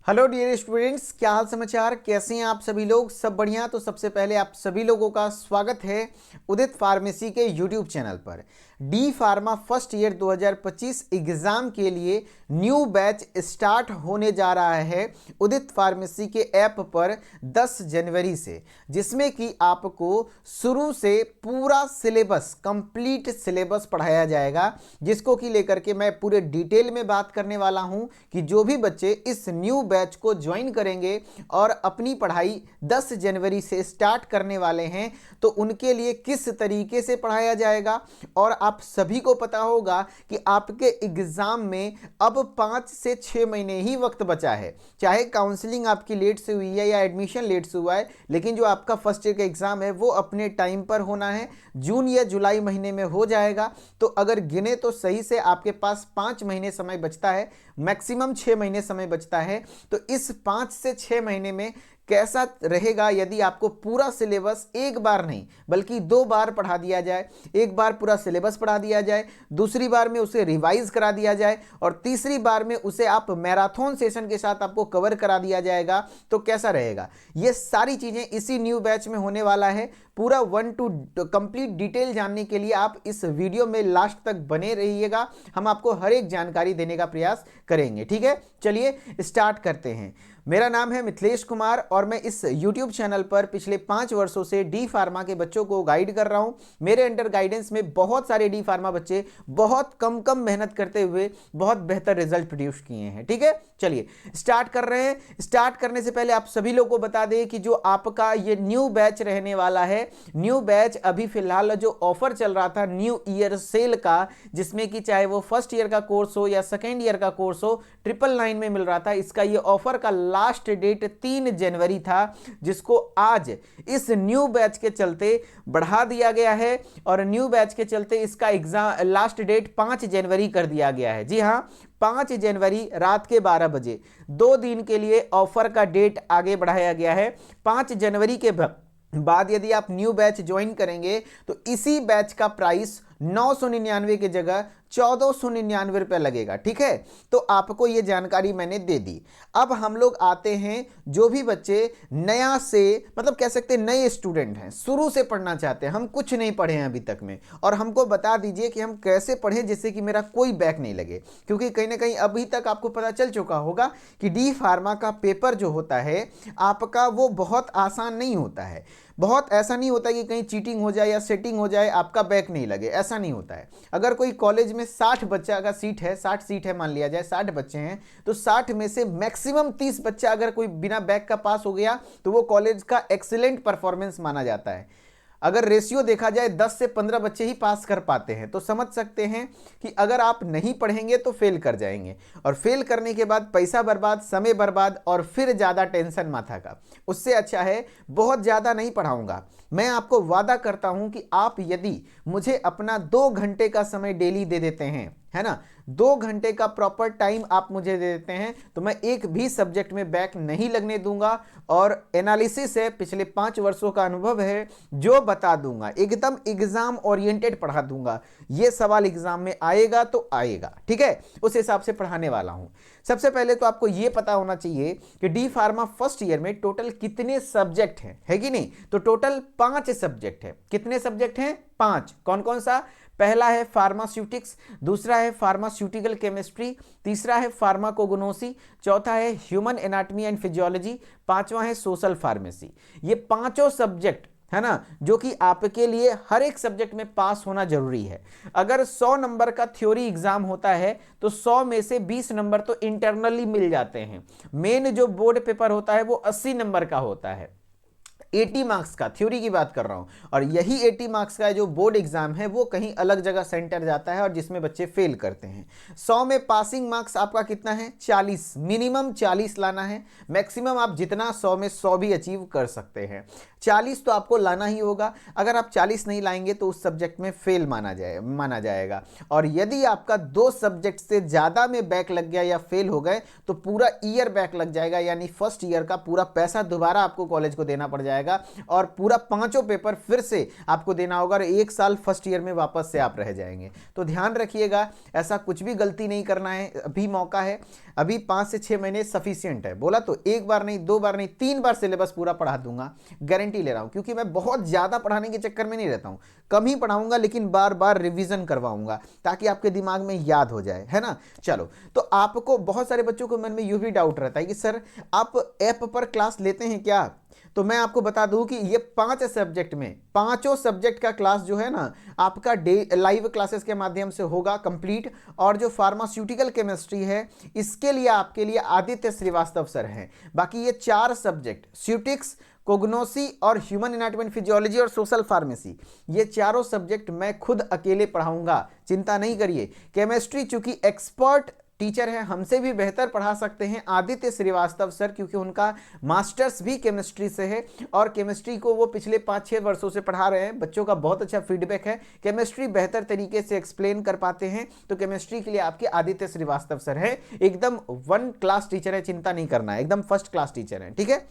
Hello dear students, क्या हाल समाचार, कैसे हैं आप सभी लोग। सब बढ़िया। तो सबसे पहले आप सभी लोगों का स्वागत है उदित फार्मेसी के यूट्यूब चैनल पर। D pharma first year 2025 exam के लिए न्यू बैच स्टार्ट होने जा रहा है उदित फार्मेसी के ऐप पर 10 जनवरी से, जिसमें कि आपको शुरू से पूरा सिलेबस, कंप्लीट सिलेबस पढ़ाया जाएगा, जिसको कि लेकर के मैं पूरे डिटेल में बात करने वाला हूं कि जो भी बच्चे इस न्यू बैच को ज्वाइन करेंगे और अपनी पढ़ाई 10 जनवरी से स्टार्ट करने वाले हैं तो उनके लिए किस तरीके से पढ़ाया जाएगा। और आप सभी को पता होगा कि आपके एग्जाम में अब 5 से 6 महीने ही वक्त बचा है। चाहे काउंसलिंग आपकी लेट से हुई है या एडमिशन लेट से हुआ है, लेकिन जो आपका फर्स्ट ईयर का एग्जाम है वो अपने टाइम पर होना है, जून या जुलाई महीने में हो जाएगा। तो अगर गिने तो सही से आपके पास 5 महीने समय बचता है, मैक्सिमम 6 महीने समय बचता है। तो इस 5 से 6 महीने में कैसा रहेगा यदि आपको पूरा सिलेबस एक बार नहीं बल्कि 2 बार पढ़ा दिया जाए। एक बार पूरा सिलेबस पढ़ा दिया जाए, दूसरी बार में उसे रिवाइज करा दिया जाए और तीसरी बार में उसे आप मैराथन सेशन के साथ आपको कवर करा दिया जाएगा, तो कैसा रहेगा। ये सारी चीजें इसी न्यू बैच में होने वाला है। पूरा 1 टू कंप्लीट डिटेल जानने के लिए आप इस वीडियो में लास्ट तक बने रहिएगा। हम आपको हर एक जानकारी देने का प्रयास करेंगे। ठीक है, चलिए स्टार्ट करते हैं। मेरा नाम है मिथिलेश कुमार और मैं इस YouTube चैनल पर पिछले 5 वर्षों से डी फार्मा के बच्चों को गाइड कर रहा हूं। मेरे अंडर गाइडेंस में बहुत सारे डी फार्मा बच्चे बहुत कम मेहनत करते हुए बहुत बेहतर रिजल्ट प्रोड्यूस किए हैं। ठीक है, चलिए स्टार्ट कर रहे हैं। स्टार्ट करने से पहले आप सभी लोग को बता दें कि जो आपका ये न्यू बैच रहने वाला है, न्यू बैच अभी फिलहाल जो ऑफर चल रहा था न्यू ईयर सेल का, जिसमें कि चाहे वो फर्स्ट ईयर का कोर्स हो या सेकेंड ईयर का कोर्स हो, 999 में मिल रहा था। इसका ये ऑफर का लास्ट डेट 3 जनवरी था, जिसको आज इस न्यू बैच के चलते बढ़ा दिया गया है और न्यू बैच के चलते इसका एग्जाम लास्ट डेट 5 जनवरी कर दिया गया है। जी हां, 5 जनवरी रात के 12 बजे 2 दिन के लिए ऑफर का डेट आगे बढ़ाया गया है। 5 जनवरी के बाद यदि आप न्यू बैच ज्वाइन करेंगे तो इसी बैच का प्राइस 999 की जगह 1499 रुपये लगेगा। ठीक है, तो आपको ये जानकारी मैंने दे दी। अब हम लोग आते हैं, जो भी बच्चे नया से मतलब कह सकते हैं नए स्टूडेंट हैं, शुरू से पढ़ना चाहते हैं, हम कुछ नहीं पढ़े हैं अभी तक में, और हमको बता दीजिए कि हम कैसे पढ़ें जिससे कि मेरा कोई बैक नहीं लगे। क्योंकि कहीं ना कहीं अभी तक आपको पता चल चुका होगा कि डी फार्मा का पेपर जो होता है आपका वो बहुत आसान नहीं होता है। बहुत ऐसा नहीं होता कि कहीं चीटिंग हो जाए या सेटिंग हो जाए आपका बैक नहीं लगे, ऐसा नहीं होता है। अगर कोई कॉलेज में 60 बच्चा का सीट है, 60 सीट है मान लिया जाए, 60 बच्चे हैं, तो 60 में से मैक्सिमम 30 बच्चा अगर कोई बिना बैक का पास हो गया तो वो कॉलेज का एक्सीलेंट परफॉर्मेंस माना जाता है। अगर रेशियो देखा जाए 10 से 15 बच्चे ही पास कर पाते हैं, तो समझ सकते हैं कि अगर आप नहीं पढ़ेंगे तो फेल कर जाएंगे, और फेल करने के बाद पैसा बर्बाद, समय बर्बाद और फिर ज़्यादा टेंशन माथा का। उससे अच्छा है बहुत ज़्यादा नहीं पढ़ाऊंगा। मैं आपको वादा करता हूं कि आप यदि मुझे अपना 2 घंटे का समय डेली दे देते हैं, है ना, 2 घंटे का प्रॉपर टाइम आप मुझे दे देते हैं, तो मैं एक भी सब्जेक्ट में बैक नहीं लगने दूंगा और एनालिसिस है, पिछले 5 वर्षों का अनुभव है, जो बता दूंगा, एकदम एग्जाम ओरिएंटेड पढ़ा दूंगा। ये सवाल एग्जाम में आएगा तो आएगा, ठीक है, उस हिसाब से पढ़ाने वाला हूं। सबसे पहले तो आपको यह पता होना चाहिए कि डी फार्मा फर्स्ट ईयर में टोटल कितने सब्जेक्ट हैं, है कि नहीं। तो टोटल 5 सब्जेक्ट है। कितने सब्जेक्ट हैं? 5। कौन कौन सा? पहला है फार्मास्यूटिक्स, दूसरा है फार्मास्यूटिकल केमिस्ट्री, तीसरा है फार्माकोगनोसी, चौथा है ह्यूमन एनाटॉमी एंड फिजियोलॉजी, पांचवा है सोशल फार्मेसी। ये पांचों सब्जेक्ट है ना, जो कि आपके लिए हर एक सब्जेक्ट में पास होना जरूरी है। अगर 100 नंबर का थ्योरी एग्जाम होता है तो 100 में से 20 नंबर तो इंटरनली मिल जाते हैं। मेन जो बोर्ड पेपर होता है वो 80 नंबर का होता है, 80 मार्क्स का, थ्योरी की बात कर रहा हूं। और यही 80 मार्क्स का जो बोर्ड एग्जाम है वो कहीं अलग जगह सेंटर जाता है और जिसमें बच्चे फेल करते हैं। 100 में पासिंग मार्क्स आपका कितना है? 40। मिनिमम 40 लाना है, मैक्सिमम आप जितना 100 में 100 भी अचीव कर सकते हैं। 40 तो आपको लाना ही होगा। अगर आप 40 नहीं लाएंगे तो उस सब्जेक्ट में फेल माना जाएगा। और यदि आपका 2 सब्जेक्ट से ज़्यादा में बैक लग गया या फेल हो गए तो पूरा ईयर बैक लग जाएगा, यानी फर्स्ट ईयर का पूरा पैसा दोबारा आपको कॉलेज को देना पड़ जाएगा। जाएगा और पूरा 5 पेपर फिर से आपको देना होगा और 1 साल फर्स्ट ईयर में वापस से आप रह जाएंगे। तो ध्यान रखिएगा, ऐसा कुछ भी गलती नहीं करना है, अभी मौका है, अभी 5 से 6 महीने सफिशिएंट है। बोला तो 1 बार नहीं, 2 बार नहीं, 3 बार सिलेबस पूरा पढ़ा दूंगा, गारंटी ले रहा हूं, क्योंकि मैं बहुत ज्यादा पढ़ाने के चक्कर में नहीं रहता हूं, कम ही पढ़ाऊंगा लेकिन बार बार रिवीजन करवाऊंगा ताकि आपके दिमाग में याद हो जाए, है ना। चलो, तो आपको बहुत सारे बच्चों के मन में यह भी डाउट रहता है कि सर आप ऐप पर क्लास लेते हैं क्या? तो मैं आपको बता दूं कि ये 5 सब्जेक्ट में 5 सब्जेक्ट का क्लास जो है ना आपका लाइव क्लासेस के माध्यम से होगा कंप्लीट। और जो फार्मास्यूटिकल केमिस्ट्री है इसके लिए आपके लिए आदित्य श्रीवास्तव सर हैं। बाकी ये 4 सब्जेक्ट स्यूटिक्स, कोग्नोसी और ह्यूमन एनाटॉमी एंड फिजियोलॉजी और सोशल फार्मेसी, ये चारों सब्जेक्ट मैं खुद अकेले पढ़ाऊंगा, चिंता नहीं करिए। केमिस्ट्री चूंकि एक्सपर्ट टीचर है, हमसे भी बेहतर पढ़ा सकते हैं आदित्य श्रीवास्तव सर, क्योंकि उनका मास्टर्स भी केमिस्ट्री से है और केमिस्ट्री को वो पिछले 5-6 वर्षों से पढ़ा रहे हैं। बच्चों का बहुत अच्छा फीडबैक है, केमिस्ट्री बेहतर तरीके से एक्सप्लेन कर पाते हैं। तो केमिस्ट्री के लिए आपके आदित्य श्रीवास्तव सर है, एकदम 1 क्लास टीचर है, चिंता नहीं करना है, एकदम फर्स्ट क्लास टीचर है, ठीक है।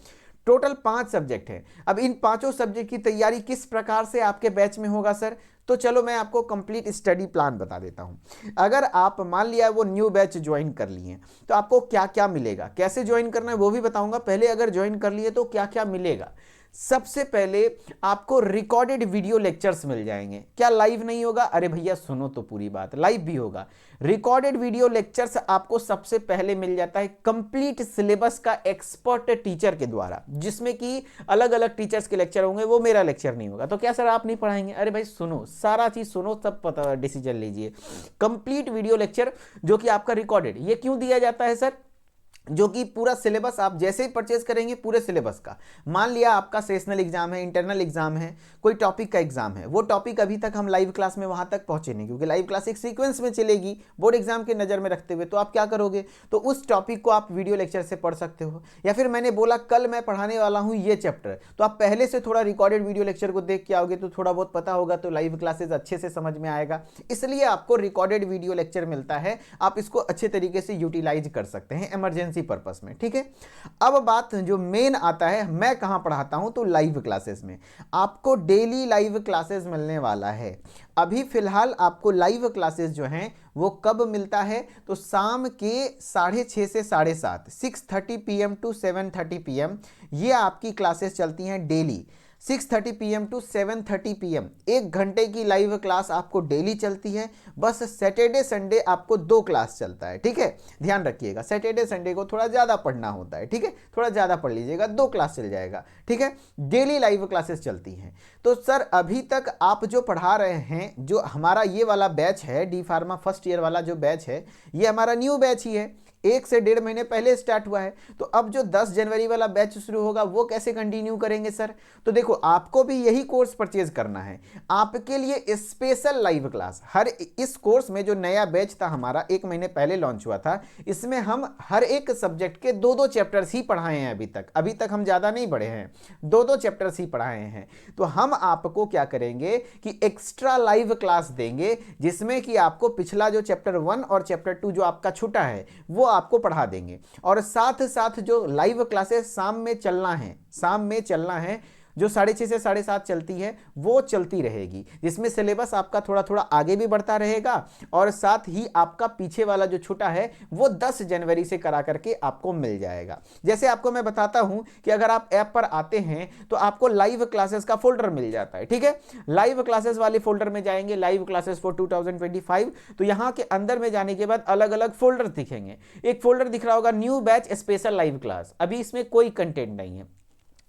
टोटल 5 सब्जेक्ट हैं। अब इन 5 सब्जेक्ट की तैयारी किस प्रकार से आपके बैच में होगा सर? तो चलो मैं आपको कंप्लीट स्टडी प्लान बता देता हूं। अगर आप मान लिया वो न्यू बैच ज्वाइन कर लिए तो आपको क्या क्या मिलेगा, कैसे ज्वाइन करना है वो भी बताऊंगा। पहले अगर ज्वाइन कर लिए तो क्या क्या मिलेगा। सबसे पहले आपको रिकॉर्डेड वीडियो लेक्चर्स मिल जाएंगे। क्या लाइव नहीं होगा? अरे भैया सुनो तो पूरी बात, लाइव भी होगा। रिकॉर्डेड वीडियो लेक्चर्स आपको सबसे पहले मिल जाता है कंप्लीट सिलेबस का एक्सपर्ट टीचर के द्वारा, जिसमें कि अलग अलग टीचर्स के लेक्चर होंगे, वो मेरा लेक्चर नहीं होगा। तो क्या सर आप नहीं पढ़ाएंगे? अरे भाई सुनो, सारा चीज सुनो तब पता डिसीजन लीजिए। कंप्लीट वीडियो लेक्चर जो कि आपका रिकॉर्डेड, ये क्यों दिया जाता है सर? जो कि पूरा सिलेबस आप जैसे ही परचेज करेंगे पूरे सिलेबस का, मान लिया आपका सेशनल एग्जाम है, इंटरनल एग्जाम है, कोई टॉपिक का एग्जाम है, वो टॉपिक अभी तक हम लाइव क्लास में वहां तक पहुंचे नहीं, क्योंकि लाइव क्लास एक सीक्वेंस में चलेगी बोर्ड एग्जाम के नजर में रखते हुए। तो आप क्या करोगे, तो उस टॉपिक को आप वीडियो लेक्चर से पढ़ सकते हो। या फिर मैंने बोला कल मैं पढ़ाने वाला हूं ये चैप्टर, तो आप पहले से थोड़ा रिकॉर्डेड वीडियो लेक्चर को देख के आओगे तो थोड़ा बहुत पता होगा, तो लाइव क्लासेस अच्छे से समझ में आएगा। इसलिए आपको रिकॉर्डेड वीडियो लेक्चर मिलता है, आप इसको अच्छे तरीके से यूटिलाइज कर सकते हैं इमरजेंसी पर्पस में, ठीक है। अब बात जो मेन आता है, मैं कहां पढ़ाता हूं, तो लाइव क्लासेस में आपको डेली लाइव क्लासेस मिलने वाला है। अभी फिलहाल आपको लाइव क्लासेस जो हैं वो कब मिलता है, तो शाम के 6:30 से 7:30 6:30 PM टू 7:30 PM ये आपकी क्लासेस चलती हैं डेली। 6:30 PM टू 7:30 PM 1 घंटे की लाइव क्लास आपको डेली चलती है। बस सैटरडे संडे आपको 2 क्लास चलता है, ठीक है। ध्यान रखिएगा, सैटरडे संडे को थोड़ा ज़्यादा पढ़ना होता है, ठीक है, थोड़ा ज़्यादा पढ़ लीजिएगा, 2 क्लास चल जाएगा, ठीक है। डेली लाइव क्लासेस चलती हैं। तो सर अभी तक आप जो पढ़ा रहे हैं, जो हमारा ये वाला बैच है डी फार्मा फर्स्ट ईयर वाला जो बैच है, ये हमारा न्यू बैच ही है, 1 से 1.5 महीने पहले स्टार्ट हुआ है। तो अब जो 10 जनवरी वाला बैच शुरू होगा वो कैसे कंटिन्यू करेंगे सर? तो देखो, आपको भी यही कोर्स परचेज करना है, आपके लिए स्पेशल लाइव क्लास। हर इस कोर्स में जो नया बैच था हमारा 1 महीने पहले लॉन्च हुआ था, इसमें हम हर एक सब्जेक्ट के 2-2 चैप्टर्स ही पढ़ाए हैं। अभी तक हम ज़्यादा नहीं बढ़े हैं, 2-2 चैप्टर्स ही पढ़ाए हैं। तो हम आपको क्या करेंगे कि एक्स्ट्रा लाइव क्लास देंगे, जिसमें कि आपको पिछला जो चैप्टर 1 और चैप्टर 2 जो आपका छूटा है वो आपको पढ़ा देंगे। और साथ साथ जो लाइव क्लासेस शाम में चलना है जो 6:30 से 7:30 चलती है वो चलती रहेगी, जिसमें सिलेबस आपका थोड़ा थोड़ा आगे भी बढ़ता रहेगा और साथ ही आपका पीछे वाला जो छूटा है वो 10 जनवरी से करा करके आपको मिल जाएगा। जैसे आपको मैं बताता हूं कि अगर आप ऐप पर आते हैं तो आपको लाइव क्लासेस का फोल्डर मिल जाता है, ठीक है। लाइव क्लासेस वाले फोल्डर में जाएंगे, लाइव क्लासेस फॉर 2025, तो यहां के अंदर में जाने के बाद अलग अलग फोल्डर दिखेंगे। एक फोल्डर दिख रहा होगा new batch special live class, अभी इसमें कोई कंटेंट नहीं है।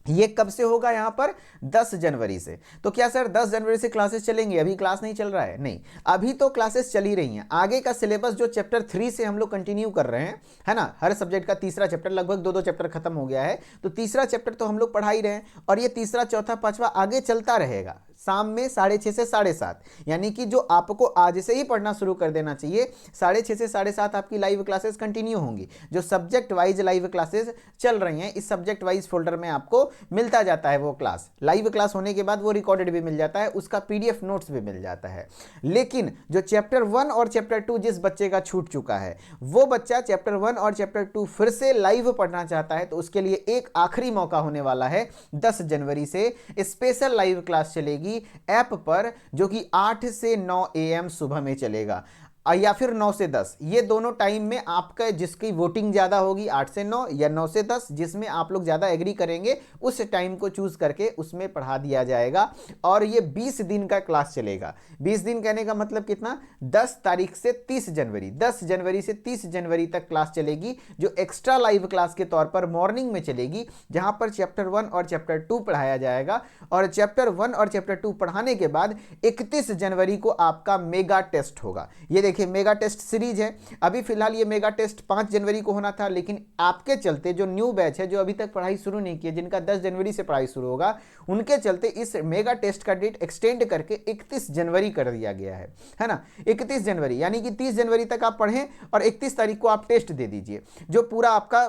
ये कब से होगा? यहां पर 10 जनवरी से। तो क्या सर 10 जनवरी से क्लासेस चलेंगे? अभी क्लास नहीं चल रहा है, नहीं, अभी तो क्लासेस चल ही रही हैं। आगे का सिलेबस जो चैप्टर 3 से हम लोग कंटिन्यू कर रहे हैं, है ना, हर सब्जेक्ट का तीसरा चैप्टर, लगभग 2-2 चैप्टर खत्म हो गया है, तो तीसरा चैप्टर तो हम लोग पढ़ा ही रहे हैं और ये तीसरा, चौथा, पांचवा आगे चलता रहेगा। शाम में 6:30 से 7:30, यानी कि जो आपको आज से ही पढ़ना शुरू कर देना चाहिए। 6:30 से 7:30 आपकी लाइव क्लासेस कंटिन्यू होंगी। जो सब्जेक्ट वाइज लाइव क्लासेस चल रही हैं, इस सब्जेक्ट वाइज फोल्डर में आपको मिलता जाता है वो क्लास। लाइव क्लास होने के बाद वो रिकॉर्डेड भी मिल जाता है, उसका PDF नोट्स भी मिल जाता है। लेकिन जो चैप्टर 1 और चैप्टर 2 जिस बच्चे का छूट चुका है, वो बच्चा चैप्टर 1 और चैप्टर 2 फिर से लाइव पढ़ना चाहता है, तो उसके लिए एक आखिरी मौका होने वाला है। 10 जनवरी से स्पेशल लाइव क्लास चलेगी ऐप पर, जो कि 8 से 9 AM सुबह में चलेगा, या फिर 9 से 10, ये दोनों टाइम में आपका जिसकी वोटिंग ज़्यादा होगी 8 से 9 या 9 से 10, जिसमें आप लोग ज़्यादा एग्री करेंगे उस टाइम को चूज़ करके उसमें पढ़ा दिया जाएगा। और ये 20 दिन का क्लास चलेगा। 20 दिन कहने का मतलब कितना, 10 तारीख से 30 जनवरी, 10 जनवरी से 30 जनवरी तक क्लास चलेगी, जो एक्स्ट्रा लाइव क्लास के तौर पर मॉर्निंग में चलेगी, जहाँ पर चैप्टर 1 और चैप्टर 2 पढ़ाया जाएगा। और चैप्टर 1 और चैप्टर 2 पढ़ाने के बाद 31 जनवरी को आपका मेगा टेस्ट होगा। ये देखिए मेगा टेस्ट सीरीज है। अभी फिलहाल ये मेगा टेस्ट 5 जनवरी को होना था, लेकिन आपके चलते जो न्यू बैच है, जो अभी तक पढ़ाई शुरू नहीं की है, जिनका 10 जनवरी से पढ़ाई शुरू होगा, उनके चलते इस मेगा टेस्ट का डेट एक्सटेंड करके 31 जनवरी कर दिया गया है ना। 31 जनवरी यानी कि 30 जनवरी तक आप पढ़ें और 31 तारीख को आप टेस्ट दे दीजिए, जो पूरा आपका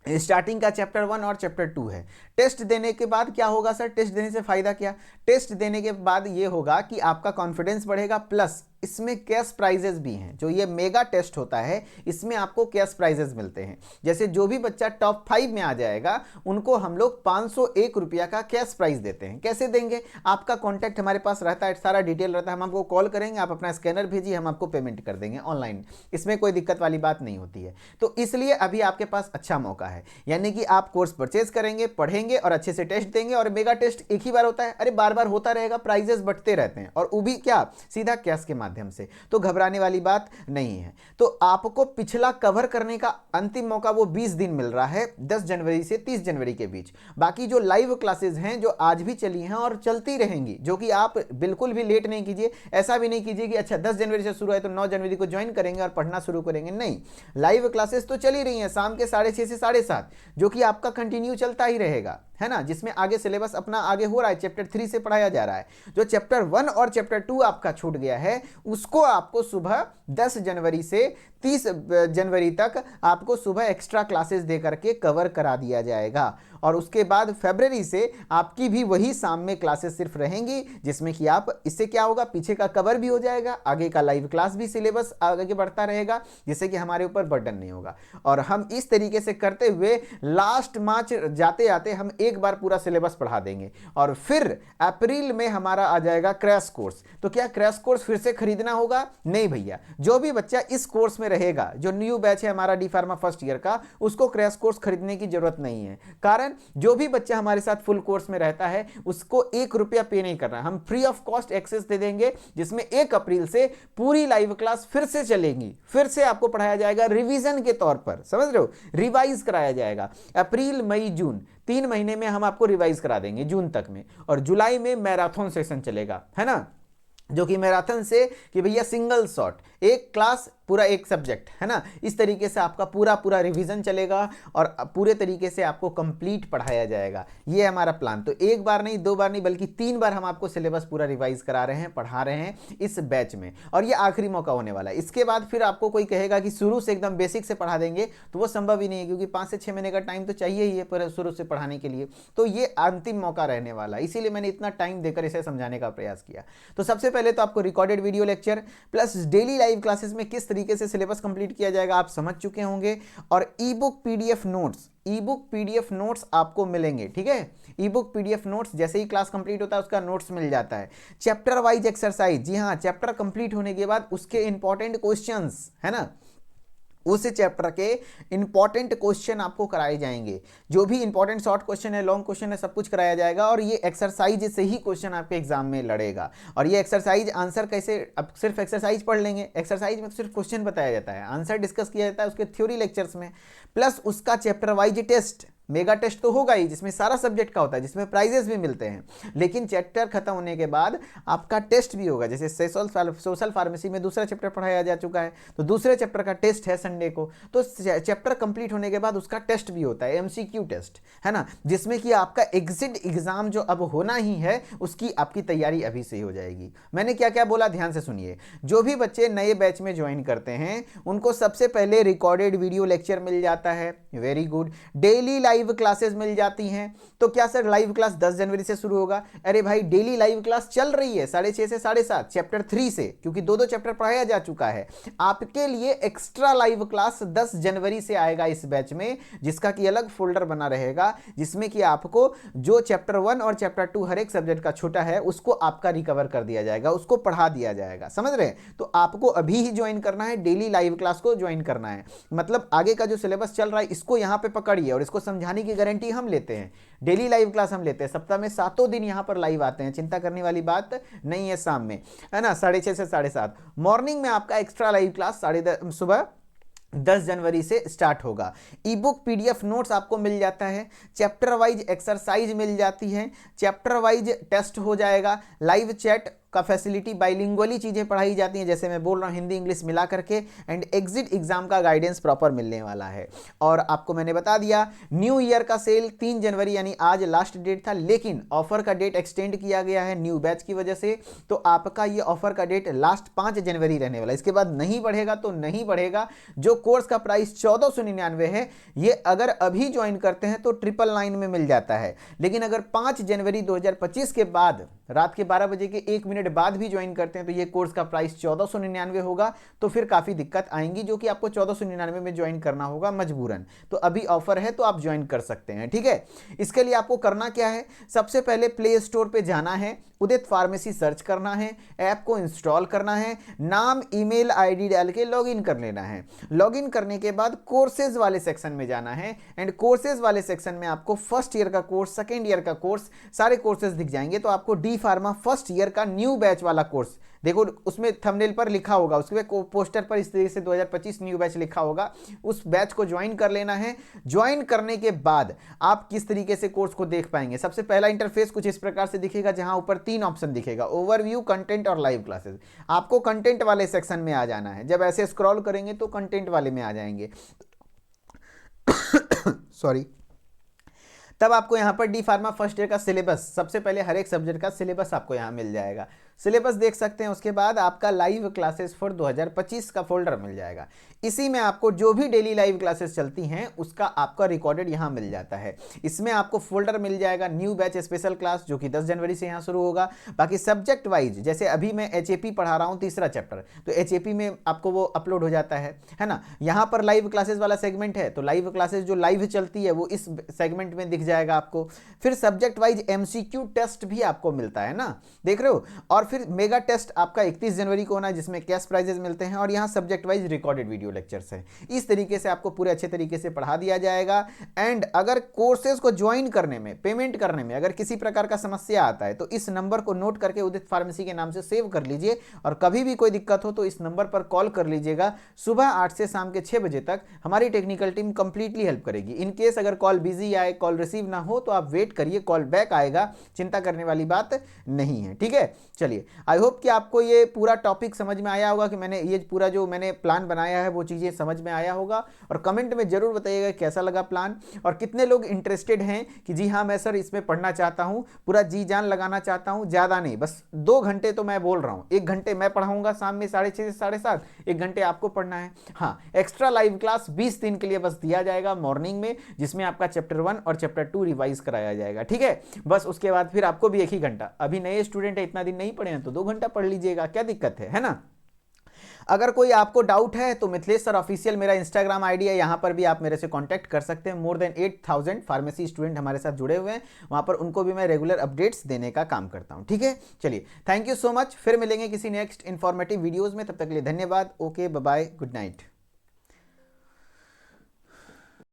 स्टार्टिंग का चैप्टर 1 और चैप्टर 2 है। टेस्ट देने के बाद क्या होगा सर, टेस्ट देने से फायदा क्या, टेस्ट देने के बाद ये होगा कि आपका कॉन्फिडेंस बढ़ेगा, प्लस इसमें कैश प्राइजेस भी हैं। जो ये मेगा टेस्ट होता है, इसमें आपको कैश प्राइजेस मिलते हैं। जैसे जो भी बच्चा टॉप 5 में आ जाएगा, उनको हम लोग 501 रुपया का कैश प्राइज देते हैं। कैसे देंगे, आपका कॉन्टैक्ट हमारे पास रहता है, सारा डिटेल रहता है, हम आपको कॉल करेंगे, आप अपना स्कैनर भेजिए, हम आपको पेमेंट कर देंगे ऑनलाइन। इसमें कोई दिक्कत वाली बात नहीं होती है। तो इसलिए अभी आपके पास अच्छा मौका है, यानी कि आप कोर्स परचेज करेंगे, पढ़ेंगे और अच्छे से टेस्ट देंगे। और मेगा टेस्ट एक ही बार होता है, अरे बार बार होता रहेगा, प्राइजेस बढ़ते रहते हैं, और वो भी क्या, सीधा कैश के माध्यम से। तो घबराने वाली बात नहीं है। तो आपको पिछला कवर करने का अंतिम मौका वो 20 दिन मिल रहा है, 10 जनवरी से 30 जनवरी के बीच। बाकी जो लाइव क्लासेस हैं, जो आज भी चली हैं और चलती रहेंगी, जो कि आप बिल्कुल भी लेट नहीं कीजिए। ऐसा भी नहीं कीजिए कि अच्छा 10 जनवरी से शुरू है तो 9 जनवरी को ज्वाइन करेंगे और पढ़ना शुरू करेंगे, नहीं। लाइव क्लासेस तो चली रही हैं शाम के 6:30 से 7:30, जो कि आपका कंटिन्यू चलता ही रहेगा, है ना, जिसमें आगे सिलेबस अपना आगे हो रहा है, चैप्टर 3 से पढ़ाया जा रहा है। जो चैप्टर 1 और चैप्टर 2 आपका छूट गया है, उसको आपको सुबह 10 जनवरी से 30 जनवरी तक आपको सुबह एक्स्ट्रा क्लासेस दे करके कवर करा दिया जाएगा। और उसके बाद फरवरी से आपकी भी वही शाम में क्लासेस सिर्फ रहेंगी, जिसमें कि आप, इससे क्या होगा, पीछे का कवर भी हो जाएगा, आगे का लाइव क्लास भी सिलेबस आगे बढ़ता रहेगा, जिससे कि हमारे ऊपर बर्डन नहीं होगा। और हम इस तरीके से करते हुए लास्ट मार्च जाते आते हम एक बार पूरा सिलेबस पढ़ा देंगे। और फिर अप्रैल में हमारा आ जाएगा क्रैश कोर्स। तो क्या क्रैश कोर्स फिर से खरीदना होगा? नहीं भैया, जो भी बच्चा इस कोर्स में रहेगा, जो न्यू बैच है हमारा डी फार्मा फर्स्ट ईयर का, उसको क्रैश कोर्स खरीदने की जरूरत नहीं है। कारण जो भी बच्चा हमारे साथ फुल कोर्स में रहता है, उसको 1 रुपया पे नहीं करना, हम फ्री ऑफ कॉस्ट एक्सेस दे देंगे, जिसमें 1 अप्रैल से पूरी लाइव क्लास फिर से चलेगी, फिर से आपको पढ़ाया जाएगा रिवीजन के तौर पर, समझ रहे हो, रिवाइज कराया जाएगा। अप्रैल, मई, जून 3 महीने में हम आपको रिवाइज करा देंगे जून तक में। और जुलाई में मैराथन सेशन चलेगा, है ना, जो कि मैराथन से कि भैया सिंगल शॉट, एक क्लास पूरा एक सब्जेक्ट, है ना, इस तरीके से आपका पूरा रिवीजन चलेगा और पूरे तरीके से आपको कंप्लीट पढ़ाया जाएगा। ये हमारा प्लान। तो एक बार नहीं, 2 बार नहीं, बल्कि 3 बार हम आपको सिलेबस पूरा रिवाइज करा रहे हैं, पढ़ा रहे हैं इस बैच में। और ये आखिरी मौका होने वाला है। इसके बाद फिर आपको कोई कहेगा कि शुरू से एकदम बेसिक से पढ़ा देंगे, तो वो संभव ही नहीं है, क्योंकि 5 से 6 महीने का टाइम तो चाहिए ही है शुरू से पढ़ाने के लिए। तो ये अंतिम मौका रहने वाला है, इसीलिए मैंने इतना टाइम देकर इसे समझाने का प्रयास किया। तो सबसे पहले तो आपको recorded video lecture plus daily live classes में किस तरीके से सिलेबस कंप्लीट किया जाएगा आप समझ चुके होंगे। और ई बुक पीडीएफ नोट्स आपको मिलेंगे, ठीक है। ई बुक पीडीएफ नोट्स जैसे ही क्लास कंप्लीट होता है उसका नोट्स मिल जाता है। चैप्टर वाइज एक्सरसाइज, जी हाँ, चैप्टर कंप्लीट होने के बाद उसके इंपॉर्टेंट क्वेश्चंस, है ना, उस चैप्टर के इंपॉर्टेंट क्वेश्चन आपको कराए जाएंगे। जो भी इंपॉर्टेंट शॉर्ट क्वेश्चन है, लॉन्ग क्वेश्चन है, सब कुछ कराया जाएगा। और ये एक्सरसाइज से ही क्वेश्चन आपके एग्जाम में लड़ेगा। और ये एक्सरसाइज आंसर कैसे, अब सिर्फ एक्सरसाइज पढ़ लेंगे, एक्सरसाइज में सिर्फ क्वेश्चन बताया जाता है, आंसर डिस्कस किया जाता है उसके थ्योरी लेक्चर्स में, प्लस उसका chapter wise test, mega test तो होगा ही जिसमें सारा सब्जेक्ट का होता है, जिसमें प्राइजेस भी मिलते हैं, लेकिन चैप्टर खत्म होने के बाद आपका टेस्ट भी होगा। जैसे सोशल फार्मेसी में दूसरा चैप्टर पढ़ाया जा चुका है, तो दूसरे चैप्टर का टेस्ट है संडे को, तो चैप्टर कंप्लीट होने के बाद उसका टेस्ट भी होता है, एमसीक्यू टेस्ट, है ना, जिसमें कि आपका एग्जिट एग्जाम जो अब होना ही है उसकी आपकी तैयारी अभी से ही हो जाएगी। मैंने क्या क्या बोला ध्यान से सुनिए। जो भी बच्चे नए बैच में ज्वाइन करते हैं उनको सबसे पहले रिकॉर्डेड वीडियो लेक्चर मिल जाता है, very good. Daily live classes मिल जाती हैं। तो क्या सर लाइव क्लास 10 जनवरी से शुरू होगा? अरे भाई डेली लाइव क्लास चल रही है 6:30 से 7:30 चैप्टर 3 से, क्योंकि दो चैप्टर पढ़ाया जा चुका है। आपके लिए एक्स्ट्रा लाइव क्लास 10 जनवरी से आएगा इस बैच में, जिसका कि अलग फोल्डर बना रहेगा, जिसमें कि आपको जो चैप्टर 1 और चैप्टर 2 हर एक सब्जेक्ट का छोटा है उसको आपका रिकवर कर दिया जाएगा, उसको पढ़ा दिया जाएगा। समझ रहे हैं? तो आपको अभी ही ज्वाइन करना है, डेली लाइव क्लास को ज्वाइन करना है। मतलब आगे का जो सिलेबस चल रहा है इसको यहां पे पकड़िए और इसको समझाने की गारंटी हम लेते हैं। डेली लाइव क्लास हम लेते हैं, सप्ताह में 7 दिन यहां पर लाइव आते हैं, चिंता करने वाली बात नहीं है। शाम में, है ना, 6:30 से 7:30। मॉर्निंग में आपका एक्स्ट्रा लाइव क्लास सुबह 10 जनवरी से स्टार्ट होगा। ई बुक पीडीएफ नोट्स आपको मिल जाता है, चैप्टर वाइज एक्सरसाइज मिल जाती है, चैप्टर वाइज टेस्ट हो जाएगा, लाइव चैट का फैसिलिटी, बाइलिंगुअली चीज़ें पढ़ाई जाती हैं, जैसे मैं बोल रहा हूँ हिंदी इंग्लिश मिला करके, एंड एग्जिट एग्जाम का गाइडेंस प्रॉपर मिलने वाला है। और आपको मैंने बता दिया न्यू ईयर का सेल 3 जनवरी यानी आज लास्ट डेट था, लेकिन ऑफर का डेट एक्सटेंड किया गया है न्यू बैच की वजह से, तो आपका ये ऑफर का डेट लास्ट 5 जनवरी रहने वाला है। इसके बाद नहीं बढ़ेगा तो नहीं बढ़ेगा। जो कोर्स का प्राइस 1499 है, ये अगर अभी ज्वाइन करते हैं तो 999 में मिल जाता है, लेकिन अगर 5 जनवरी 2025 के बाद रात के 12 बजे के 1 मिनट बाद भी ज्वाइन करते हैं तो ये कोर्स का प्राइस 1499 होगा। तो फिर काफ़ी दिक्कत आएंगी, जो कि आपको 1499 में ज्वाइन करना होगा मजबूरन। तो अभी ऑफर है तो आप ज्वाइन कर सकते हैं, ठीक है। इसके लिए आपको करना क्या है, सबसे पहले प्ले स्टोर पे जाना है, उदित फार्मेसी सर्च करना है, ऐप को इंस्टॉल करना है, नाम ईमेल आईडी डाल के लॉगिन कर लेना है। लॉगिन करने के बाद कोर्सेज वाले सेक्शन में जाना है, एंड कोर्सेज वाले सेक्शन में आपको फर्स्ट ईयर का कोर्स, सेकेंड ईयर का कोर्स, सारे कोर्सेज दिख जाएंगे। तो आपको डी फार्मा फर्स्ट ईयर का न्यू बैच वाला कोर्स देखो, उसमें थंबनेल पर लिखा होगा, उसके पोस्टर पर इस तरीके से 2025 न्यू बैच लिखा होगा, उस बैच को ज्वाइन कर लेना है। ज्वाइन करने के बाद आप किस तरीके से कोर्स को देख पाएंगे, सबसे पहला इंटरफेस कुछ इस प्रकार से दिखेगा, जहां ऊपर 3 ऑप्शन दिखेगा, ओवरव्यू, कंटेंट और लाइव क्लासेस। आपको कंटेंट वाले सेक्शन में आ जाना है। जब ऐसे स्क्रॉल करेंगे तो कंटेंट वाले में आ जाएंगे सॉरी। तब आपको यहां पर डी फार्मा फर्स्ट ईयर का सिलेबस, सबसे पहले हर एक सब्जेक्ट का सिलेबस आपको यहां मिल जाएगा, सिलेबस देख सकते हैं। उसके बाद आपका लाइव क्लासेस फॉर 2025 का फोल्डर मिल जाएगा। इसी में आपको जो भी डेली लाइव क्लासेस चलती हैं उसका आपका रिकॉर्डेड यहां मिल जाता है। इसमें आपको फोल्डर मिल जाएगा न्यू बैच स्पेशल क्लास, जो कि 10 जनवरी से यहां शुरू होगा। बाकी सब्जेक्ट वाइज, जैसे अभी मैं एचएपी पढ़ा रहा हूं तीसरा चैप्टर, तो एचएपी में आपको वो अपलोड हो जाता है ना। यहां पर लाइव क्लासेस वाला सेगमेंट है, तो लाइव क्लासेस जो लाइव चलती है वो इस सेगमेंट में दिख जाएगा आपको। फिर सब्जेक्ट वाइज एमसीक्यू टेस्ट भी आपको मिलता है ना, देख रहे हो। और फिर मेगा टेस्ट आपका 31 जनवरी को होना है, जिसमें कैश प्राइजेस मिलते हैं, और यहाँ subject wise recorded video lectures हैं। इस तरीके से आपको पूरे अच्छे तरीके से पढ़ा दिया जाएगा। एंड अगर कोर्सेज को ज्वाइन करने में, पेमेंट करने में अगर किसी प्रकार का समस्या आता है तो इस नंबर को नोट करके उदित फार्मेसी के नाम से सेव कर लीजिए, और कभी भी कोई दिक्कत हो तो इस नंबर पर कॉल कर लीजिएगा। सुबह 8 से शाम के 6 बजे तक हमारी टेक्निकल टीम कंप्लीटली हेल्प करेगी। इन केस अगर कॉल बिजी आए, कॉल रिसीव ना हो, तो आप वेट करिए, कॉल बैक आएगा, चिंता करने वाली बात नहीं है, ठीक है। चलिए, आई होप कि आपको ये पूरा टॉपिक समझ में आया होगा, कि मैंने ये पूरा जो मैंने प्लान बनाया है वो चीज़ें समझ में आया होगा। और कमेंट में जरूर बताइएगा कैसा लगा प्लान, और कितने लोग इंटरेस्टेड हैं कि जी हाँ मैं सर इसमें पढ़ना चाहता हूँ, पूरा जी जान लगाना चाहता हूँ। ज़्यादा नहीं, बस 2 घंटे तो मैं बोल रहा हूँ, 1 घंटे मैं पढ़ाऊँगा शाम में 6:30 से 7:30, 1 घंटे आपको पढ़ना है। हाँ, एक्स्ट्रा लाइव क्लास 20 दिन के लिए बस दिया जाएगा मॉर्निंग में, जिसमें आपका चैप्टर 1 और चैप्टर 2 रिवाइज कराया जाएगा, ठीक है। बस उसके बाद फिर आपको भी 1 ही घंटा, अभी नए स्टूडेंट है इतना दिन नहीं पढ़े हैं तो 2 घंटा पढ़ लीजिएगा, क्या दिक्कत है ना। अगर कोई आपको डाउट है तो मिथिलेश सर ऑफिशियल मेरा इंस्टाग्राम आईडी है, यहां पर भी आप मेरे से कांटेक्ट कर सकते हैं। मोर देन 8000 फार्मेसी स्टूडेंट हमारे साथ जुड़े हुए हैं, वहां पर उनको भी मैं रेगुलर अपडेट्स देने का काम करता हूं, ठीक है। चलिए, थैंक यू सो मच, फिर मिलेंगे किसी नेक्स्ट इंफॉर्मेटिव वीडियोज में, तब तक के लिए धन्यवाद। Okay, bye bye, good night.